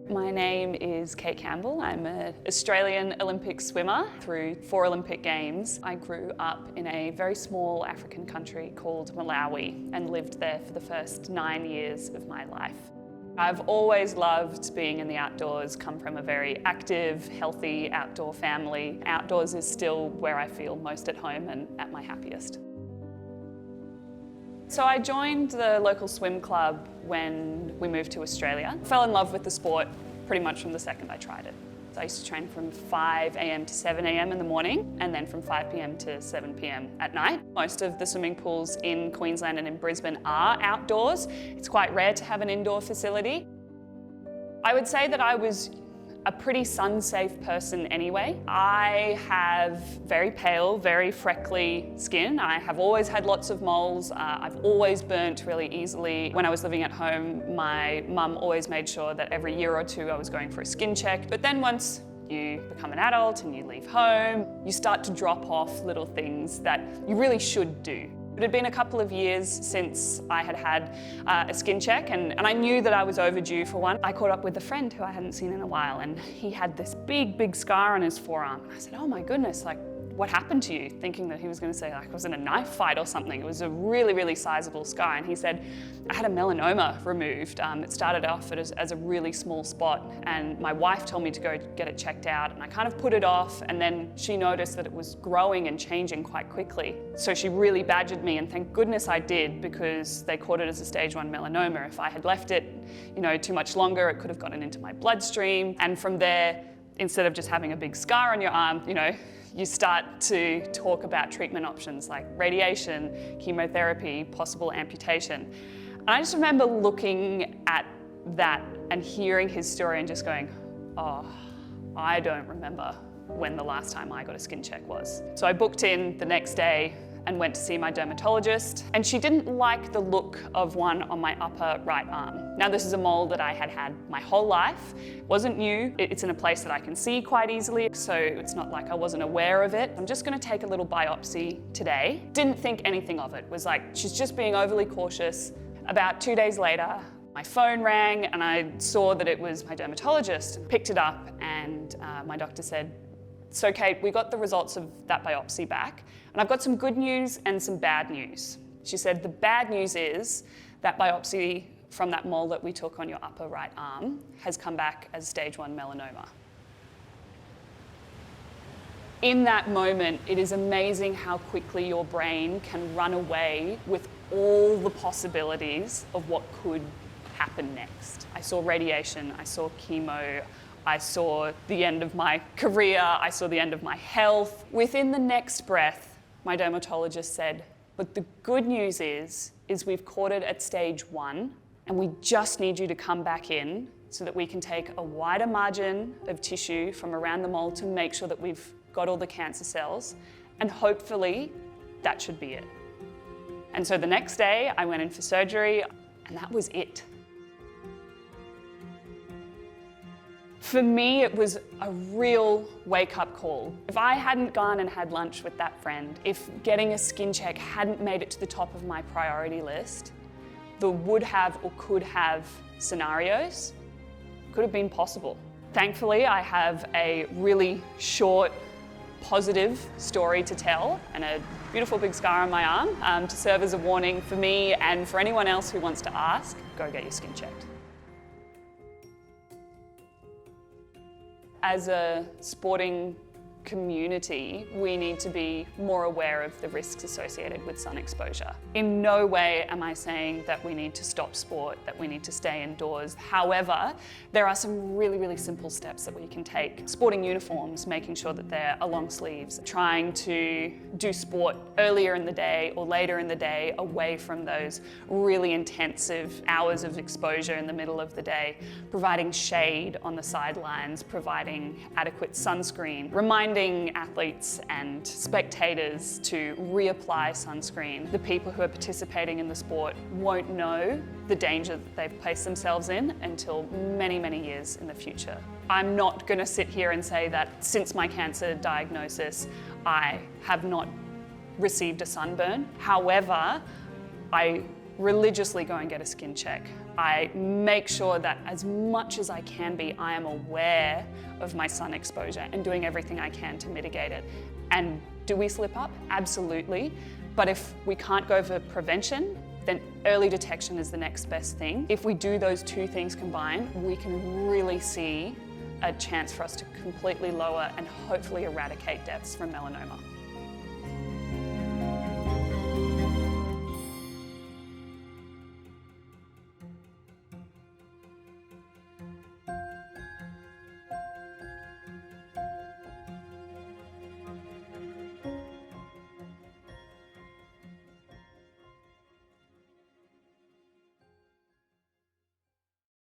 My name is Cate Campbell. I'm an Australian Olympic swimmer through 4 Olympic Games. I grew up in a very small African country called Malawi and lived there for the first 9 years of my life. I've always loved being in the outdoors, come from a very active, healthy outdoor family. Outdoors is still where I feel most at home and at my happiest. So I joined the local swim club when we moved to Australia. Fell in love with the sport pretty much from the second I tried it. I used to train from 5 a.m. to 7 a.m. in the morning and then from 5 p.m. to 7 p.m. at night. Most of the swimming pools in Queensland and in Brisbane are outdoors. It's quite rare to have an indoor facility. I would say that I was a pretty sun-safe person anyway. I have very pale, very freckly skin. I have always had lots of moles. I've always burnt really easily. When I was living at home, my mum always made sure that every year or two I was going for a skin check. But then once you become an adult and you leave home, you start to drop off little things that you really should do. It had been a couple of years since I had had a skin check and I knew that I was overdue for one. I caught up with a friend who I hadn't seen in a while and he had this big scar on his forearm. And I said, oh my goodness, what happened to you? Thinking that he was going to say I was in a knife fight or something. It was a really sizable scar. And he said, I had a melanoma removed. It started off as a really small spot and my wife told me to go get it checked out and I kind of put it off and then she noticed that it was growing and changing quite quickly. So she really badgered me and thank goodness I did because they caught it as a stage 1 melanoma. If I had left it, too much longer, it could have gotten into my bloodstream. And from there, instead of just having a big scar on your arm, you start to talk about treatment options like radiation, chemotherapy, possible amputation. And I just remember looking at that and hearing his story and just going, oh, I don't remember when the last time I got a skin check was. So I booked in the next day and went to see my dermatologist, and she didn't like the look of one on my upper right arm. Now this is a mole that I had had my whole life. It wasn't new, it's in a place that I can see quite easily, so it's not like I wasn't aware of it. I'm just gonna take a little biopsy today. Didn't think anything of it, was like, she's just being overly cautious. About 2 days later, my phone rang and I saw that it was my dermatologist. Picked it up and my doctor said, so Cate, we got the results of that biopsy back, and I've got some good news and some bad news. She said, the bad news is that biopsy from that mole that we took on your upper right arm has come back as stage 1 melanoma. In that moment, it is amazing how quickly your brain can run away with all the possibilities of what could happen next. I saw radiation, I saw chemo, I saw the end of my career, I saw the end of my health. Within the next breath, my dermatologist said, but the good news is we've caught it at stage 1 and we just need you to come back in so that we can take a wider margin of tissue from around the mole to make sure that we've got all the cancer cells, and hopefully that should be it. And so the next day I went in for surgery and that was it. For me, it was a real wake-up call. If I hadn't gone and had lunch with that friend, if getting a skin check hadn't made it to the top of my priority list, the would have or could have scenarios could have been possible. Thankfully, I have a really short, positive story to tell and a beautiful big scar on my arm to serve as a warning for me and for anyone else who wants to ask, go get your skin checked. As a sporting community, we need to be more aware of the risks associated with sun exposure. In no way am I saying that we need to stop sport, that we need to stay indoors. However, there are some really simple steps that we can take. Sporting uniforms, making sure that they're a long sleeves, trying to do sport earlier in the day or later in the day away from those really intensive hours of exposure in the middle of the day, providing shade on the sidelines, providing adequate sunscreen, reminding athletes and spectators to reapply sunscreen. The people who are participating in the sport won't know the danger that they've placed themselves in until many years in the future. I'm not going to sit here and say that since my cancer diagnosis, I have not received a sunburn. However, I religiously go and get a skin check. I make sure that as much as I can be, I am aware of my sun exposure and doing everything I can to mitigate it. And do we slip up? Absolutely. But if we can't go for prevention, then early detection is the next best thing. If we do those two things combined, we can really see a chance for us to completely lower and hopefully eradicate deaths from melanoma.